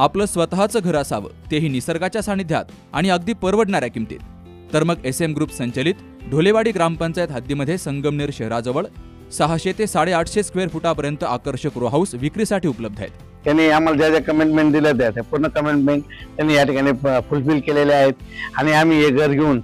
आपलं स्वतःचं घर असावं, तेही निसर्गाच्या सानिध्यात आणि अगदी परवडणाऱ्या किमतीत, तर मग SM ग्रुप संचलित ढोलेवाडी ग्रामपंचायत हद्दीमध्ये संगमनेर शहराजवळ 600 ते 850 स्क्वेअर फुटापर्यंत आकर्षक रो हाऊस विक्रीसाठी उपलब्ध आहेत। त्यांनी आम्हाला ज्या ज्या कमिटमेंट दिल्या त्या पूर्ण कमिटमेंट त्यांनी या ठिकाणी फुलफिल केलेले आहेत आणि आम्ही हे घर घेऊन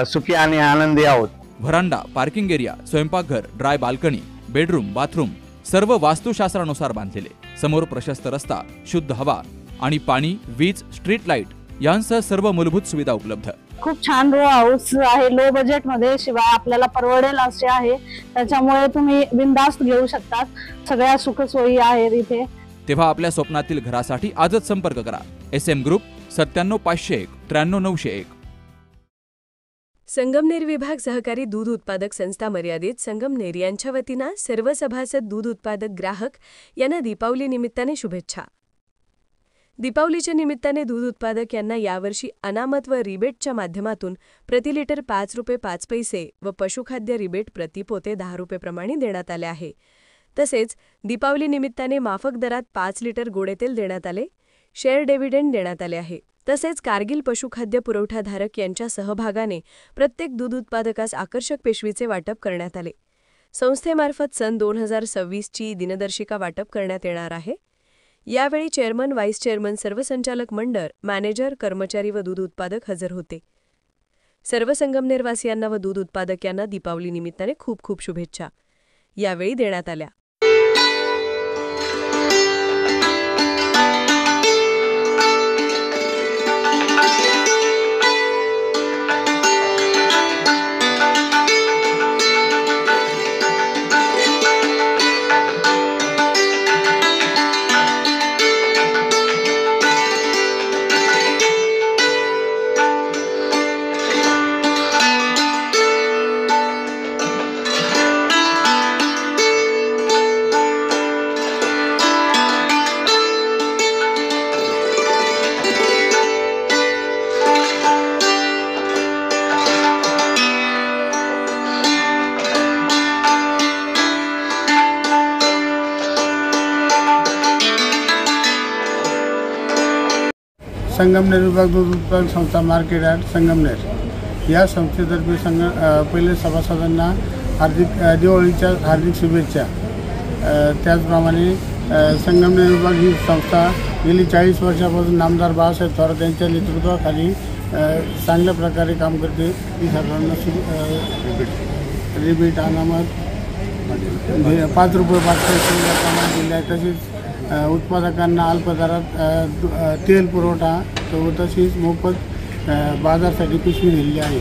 सुखी आणि आनंदी आहोत। व्हरांडा, पार्किंग एरिया, स्वयंपाकघर, ड्राय बाल्कनी, बेडरूम, बाथरूम सर्व वास्तुशास्त्रानुसार बांधलेले, समोर प्रशस्त रस्ता, शुद्ध हवा आणि पाणी, वीज, स्ट्रीट लाईट यांसह सर्व मूलभूत सुविधा उपलब्ध। खूप छान रो हाऊस आहे, लो बजेट मध्ये, शिवाय आपल्याला परवडेल असे आहे, त्याच्यामुळे तुम्ही बिनधास्त घेऊ शकता। सगळ्या सुखसोयी आहेत इथे। तेव्हा आपल्या स्वप्नातील घरासाठी आजच संपर्क करा। SM group 97501 93901। संगमनेर विभाग सहकारी दूध उत्पादक संस्था मर्यादित संगमनेर यांच्या वतीनं सर्व सभासद दूध उत्पादक ग्राहक यांना दीपावली निमित्ताने शुभेच्छा। दीपावलीच्या निमित्ताने दूध उत्पादक यांना यावर्षी अनामत व रिबेटच्या माध्यमातून प्रति लिटर 5 रुपये 5 पैसे व पशुखाद्य रिबेट प्रति पोते 10 रुपये प्रमाणे देण्यात आले आहे। तसेच दीपावली निमित्ताने माफक दरात 5 लिटर गोडे तेल देण्यात आले, शेअर डिव्हिडंड देण्यात आले आहे। तसेच कारगिल पशुखाद्य पुरवठाधारक यांच्या सहभागाने प्रत्येक दूध उत्पादकास आकर्षक पेशवीचे वाटप करण्यात आले। संस्थेमार्फत सन 2026 ची दिनदर्शिका वाटप करण्यात येणार आहे। यावेळी चेअरमन, व्हाईस चेअरमन, सर्व संचालक मंडळ, मॅनेजर, कर्मचारी व दूध उत्पादक हजर होते। सर्व संगमनेरवासियांना व दूध उत्पादक यांना दीपावली निमित्ताने खूप खूप शुभेच्छा यावेळी देण्यात आल्या। संगमनेर विभाग दूध उत्पादक संस्था मार्केट यार्ड संगमनेर या संस्थेतर्फे पहिले सभासदांना दिवाळीच्या हार्दिक शुभेच्छा। त्याचप्रमाणे संगमनेर विभाग ही संस्था गेली 40 वर्षापासून नामदार बाळासाहेब थोरात यांच्या नेतृत्वाखाली चांगल्या प्रकारे काम करते। ही सर्वांना रिबीट अनामत 5 रुपये 5 पैसे प्रमाणे दिले आहे। तसेच उत्पादकांना अल्प दरात तेल पुरवठा व तसेच मोफत बाजारासाठी पिशवी दिलेली आहे।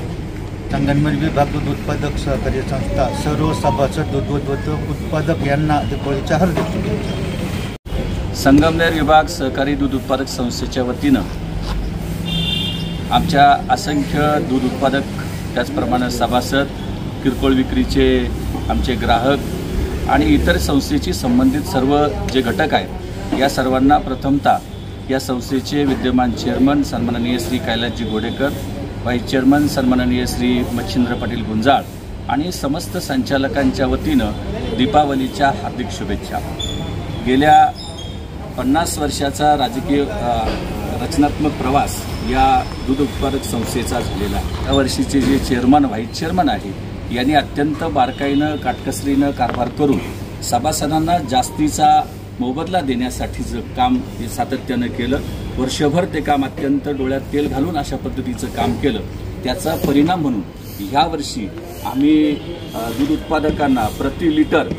संगमनेर विभाग दूध उत्पादक सहकारी संस्था सर्व सभासद दूध उत्पादक यांना दीपावलीच्या हार्दिक शुभेच्छा। संगमनेर विभाग सहकारी दूध उत्पादक संस्थेच्या वतीनं आमच्या असंख्य दूध उत्पादक, त्याचप्रमाणे सभासद, किरकोळ विक्रीचे आमचे ग्राहक आणि इतर संस्थेशी संबंधित सर्व जे घटक आहेत या सर्वांना प्रथमतः या संस्थेचे विद्यमान चेअरमन सन्माननीय श्री कैलासजी गोडेकर, व्हाईस चेअरमन सन्माननीय श्री मच्छिंद्र पाटील गुंजाळ आणि समस्त संचालकांच्या वतीनं दीपावलीच्या हार्दिक शुभेच्छा। गेल्या 50 वर्षाचा राजकीय रचनात्मक प्रवास या दूध उत्पादक संस्थेचा झालेला आहे। या वर्षीचे जे चेअरमन, व्हाईस चेअरमन आहे यांनी अत्यंत बारकाईनं, काटकसरीनं कारभार करून सभासदांना जास्तीचा मोबदला देण्यासाठीचं काम हे सातत्यानं केलं। वर्षभर ते काम अत्यंत डोळ्यात तेल घालून अशा पद्धतीचं काम केलं। त्याचा परिणाम म्हणून ह्या वर्षी आम्ही दूध उत्पादकांना प्रति लिटर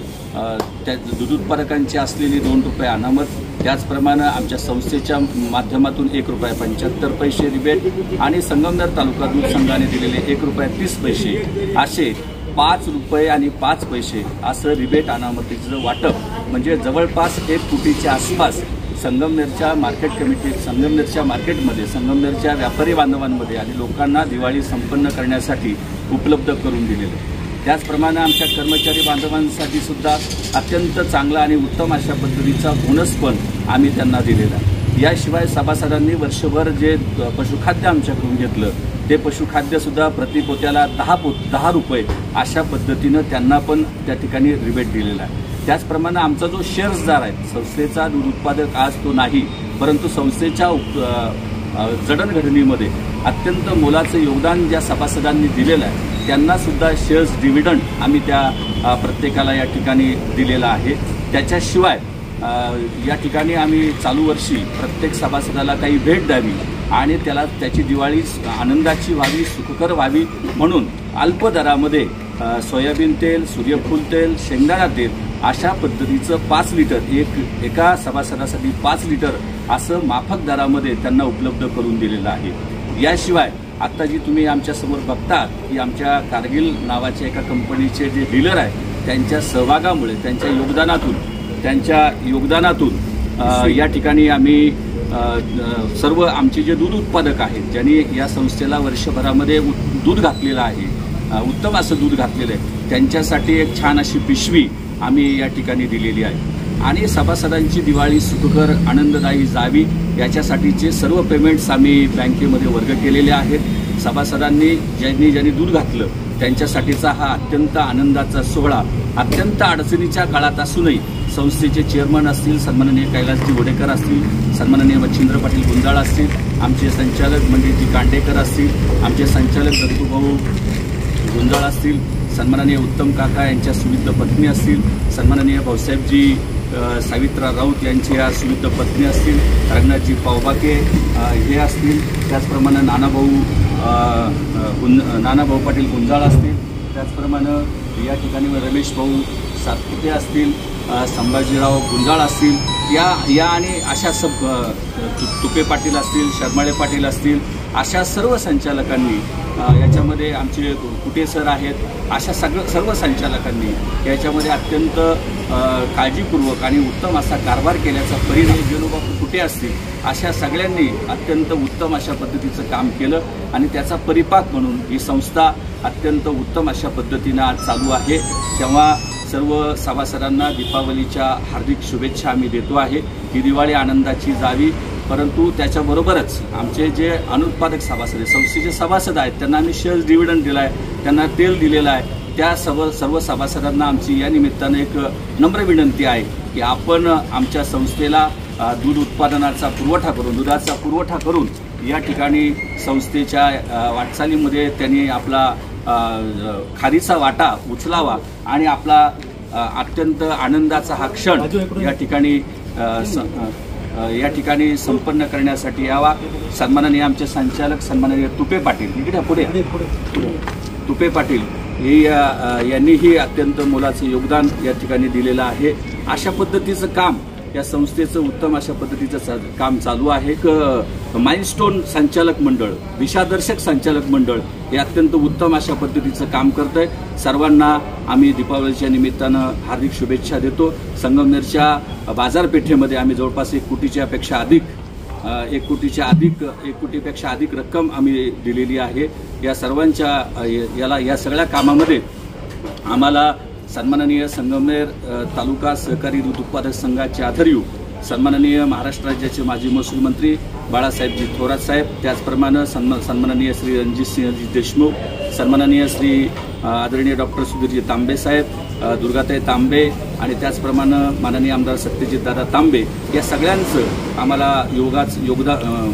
त्या दूध उत्पादकांची असलेली 2 रुपये अनामत, त्याचप्रमाणे आमच्या संस्थेच्या माध्यमातून 1 रुपये 75 पैसे रिबेट आणि संगमनेर तालुका दूध संघाने दिलेले 1 रुपये 30 पैसे असे 5 रुपये आणि 5 पैसे असं रिबेट अनामतीचं वाटप म्हणजे जवळपास 1 कोटीच्या आसपास संगमनेरच्या मार्केट कमिटीत, संगमनेरच्या मार्केटमध्ये, संगमनेरच्या व्यापारी बांधवांमध्ये आणि लोकांना दिवाळी संपन्न करण्यासाठी उपलब्ध करून दिलेलं। त्याचप्रमाणे आमच्या कर्मचारी बांधवांसाठी सुद्धा अत्यंत चांगला आणि उत्तम अशा पद्धतीचा बोनस पण आम्ही त्यांना दिलेला। याशिवाय सभासदांनी वर्षभर जे पशुखाद्य आमच्याकडून घेतलं ते पशुखाद्य सुद्धा प्रतिपोत्याला 10 रुपये अशा पद्धतीनं त्यांना पण त्या ठिकाणी रिबेट दिलेला आहे। त्याचप्रमाणे आमचा जो शेअर्सदार आहे, संस्थेचा दूध उत्पादक आज तो नाही, परंतु संस्थेच्या जडणघडणीमध्ये अत्यंत मोलाचं योगदान ज्या सभासदांनी दिलेलं आहे त्यांना सुद्धा शेअर्स डिव्हिडंड आम्ही त्या प्रत्येकाला या ठिकाणी दिलेला आहे. त्याच्याशिवाय या ठिकाणी आम्ही चालू वर्षी प्रत्येक सभासदाला काही भेट द्यावी आणि त्याची दिवाळी आनंदाची व्हावी, सुखकर व्हावी म्हणून अल्प दरामध्ये सोयाबीन तेल, सूर्यफूल तेल, शेंगदाणा तेल अशा पद्धतीचं 5 लिटर एका सभासदासाठी 5 लिटर असं माफक दरामध्ये त्यांना उपलब्ध करून दिलेलं आहे. याशिवाय आता जी तुम्ही आमच्यासमोर बघता की आमच्या कारगिल नावाच्या एका कंपनीचे जे डीलर आहे त्यांच्या सहभागामुळे, त्यांच्या योगदानातून या ठिकाणी आम्ही सर्व आमचे जे दूध उत्पादक आहेत ज्यांनी या संस्थेला वर्षभरामध्ये दूध घातलेलं आहे, उत्तम असं दूध घातलेलं आहे, त्यांच्यासाठी एक छान अशी पिशवी आम्ही या ठिकाणी दिलेली आहे. आणि सभासदांची दिवाळी सुखकर आनंददायी जावी याच्यासाठीचे सर्व पेमेंट्स आम्ही बँकेमध्ये वर्ग केलेले आहेत. सभासदांनी ज्यांनी दूध घातलं त्यांच्यासाठीचा हा अत्यंत आनंदाचा सोहळा अत्यंत अडचणीच्या काळात असूनही संस्थेचे चेअरमन असतील, सन्माननीय कैलासजी वडेकर असतील, सन्माननीय मच्छिंद्र पाटील गुंजाळ असतील, आमचे संचालक मंडळजी कांडेकर असतील, आमचे संचालक दत्तूभाऊ गुंजाळ असतील, सन्माननीय उत्तम काका यांच्या सुविद्ध पत्नी असतील, सन्माननीय भाऊसाहेबजी सावित्रा राऊत यांच्या सुविद्ध पत्नी असतील, रंगनाथजी पावबाके हे असतील, त्याचप्रमाणे नानाभाऊ पाटील गुंजाळ असतील, त्याचप्रमाणे या ठिकाणी रमेश भाऊ सातपुते असतील, संभाजीराव गुंजाळ असतील, या आणि अशा तुपे पाटील असतील, शर्माळे पाटील असतील, अशा सर्व संचालकांनी याच्यामध्ये आमचे कुटे सर आहेत, अशा सर्व संचालकांनी याच्यामध्ये अत्यंत काळजीपूर्वक आणि उत्तम असा कारभार केल्याचा परिणाम गेलोबापू कुटे असतील अशा सगळ्यांनी अत्यंत उत्तम अशा पद्धतीचं काम केलं आणि त्याचा परिपाक म्हणून ही संस्था अत्यंत उत्तम अशा पद्धतीनं आज चालू आहे. तेव्हा सर्व सभासदांना दीपावलीच्या हार्दिक शुभेच्छा आम्ही देतो आहे. ही दिवाळी आनंदाची जावी, परंतु त्याच्याबरोबरच आमचे जे अनुत्पादक सभासद आहेत, संस्थेचे सभासद आहेत, त्यांना आम्ही शेअर्स डिव्हिडंड दिला आहे, त्यांना तेल दिलेलं आहे. त्या सर्व सभासदांना आमची या निमित्तानं एक नम्र विनंती आहे की आपण आमच्या संस्थेला दूध उत्पादनाचा दुधाचा पुरवठा करून या ठिकाणी संस्थेच्या वाटचालीमध्ये त्यांनी आपला खारीचा वाटा उचलावा आणि आपला अत्यंत आनंदाचा हा क्षण या ठिकाणी संपन्न करण्यासाठी यावा. सन्माननीय आमचे संचालक सन्माननीय तुपे पाटील यांनीही अत्यंत मोलाचं योगदान या ठिकाणी दिलेलं आहे. अशा पद्धतीचं काम या संस्थेचं उत्तम अशा पद्धतीचं काम चालू आहे. माइलस्टोन संचालक मंडळ, दिशादर्शक संचालक मंडळ हे अत्यंत उत्तम अशा पद्धतीचं काम करतंय. सर्वांना आम्ही दीपावलीच्या निमित्तानं हार्दिक शुभेच्छा देतो. संगमनेरच्या बाजारपेठेमध्ये आम्ही जवळपास 1 कोटीपेक्षा अधिक रक्कम आम्ही दिलेली आहे. या सर्वांच्या या सगळ्या कामामध्ये आम्हाला सन्माननीय संगमनेर तालुका सहकारी दूध उत्पादक संघाचे आधारयू सन्माननीय महाराष्ट्र राज्याचे माजी महसूल मंत्री बाळासाहेबजी थोरात साहेब, त्याचप्रमाणे सन्माननीय श्री रणजितसिंहजी देशमुख, सन्माननीय श्री आदरणीय डॉक्टर सुधीरजी तांबे साहेब, दुर्गाताई तांबे आणि त्याचप्रमाणे माननीय आमदार सत्यजित दादा तांबे या सगळ्यांचं आम्हाला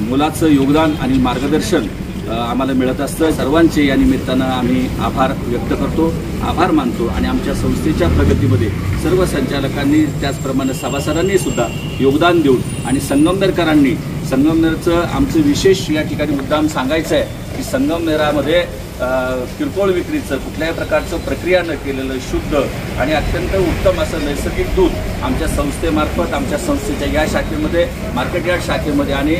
मोलाचं योगदान आणि मार्गदर्शन आम्हाला मिळत असतं. सर्वांचे या निमित्तानं आम्ही आभार व्यक्त करतो, आभार मानतो आणि आमच्या संस्थेच्या प्रगतीमध्ये सर्व संचालकांनी त्याचप्रमाणे सभासदांनी सुद्धा योगदान देऊन आणि संगमनेरचं आमचं विशेष या ठिकाणी मुद्दाम सांगायचं आहे की संगमनेरामध्ये किरकोळ विक्रीचं कुठल्याही प्रकारचं प्रक्रिया न केलेलं शुद्ध आणि अत्यंत उत्तम असं नैसर्गिक दूध आमच्या संस्थेमार्फत आमच्या संस्थेच्या या शाखेमध्ये, मार्केट यार्ड शाखेमध्ये आणि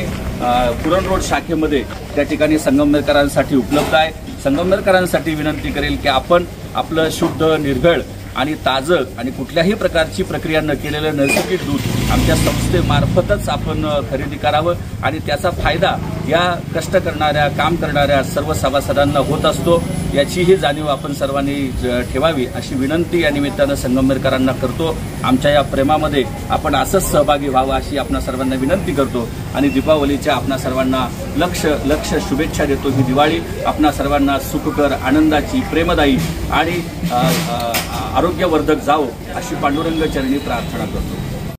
पुरण रोड शाखेमध्ये त्या ठिकाणी संगमनेरकरांसाठी उपलब्ध आहे. संगमनेरकरांसाठी विनंती करेल की आपण आपलं शुद्ध, निर्भेळ आणि ताजं आणि कुठल्याही प्रकारची प्रक्रिया न केलेलं नैसर्गिक दूध आमच्या संस्थेमार्फतच आपण खरेदी करावं आणि त्याचा फायदा या कष्ट करणाऱ्या, काम करणाऱ्या सर्व सभासदांना होत असतो. याचीही जाणीव आपण सर्वांनी ठेवावी अशी विनंती या निमित्तानं संगमनेरकरांना करतो. आमच्या या प्रेमामध्ये आपण असंच सहभागी व्हावं अशी आपणा सर्वांना विनंती करतो आणि दीपावलीच्या आपणा सर्वांना लक्ष शुभेच्छा देतो. ही दिवाळी आपणा सर्वांना सुखकर, आनंदाची, प्रेमदायी आणि आरोग्यवर्धक जावो अशी पांडुरंग चरणी प्रार्थना करतो.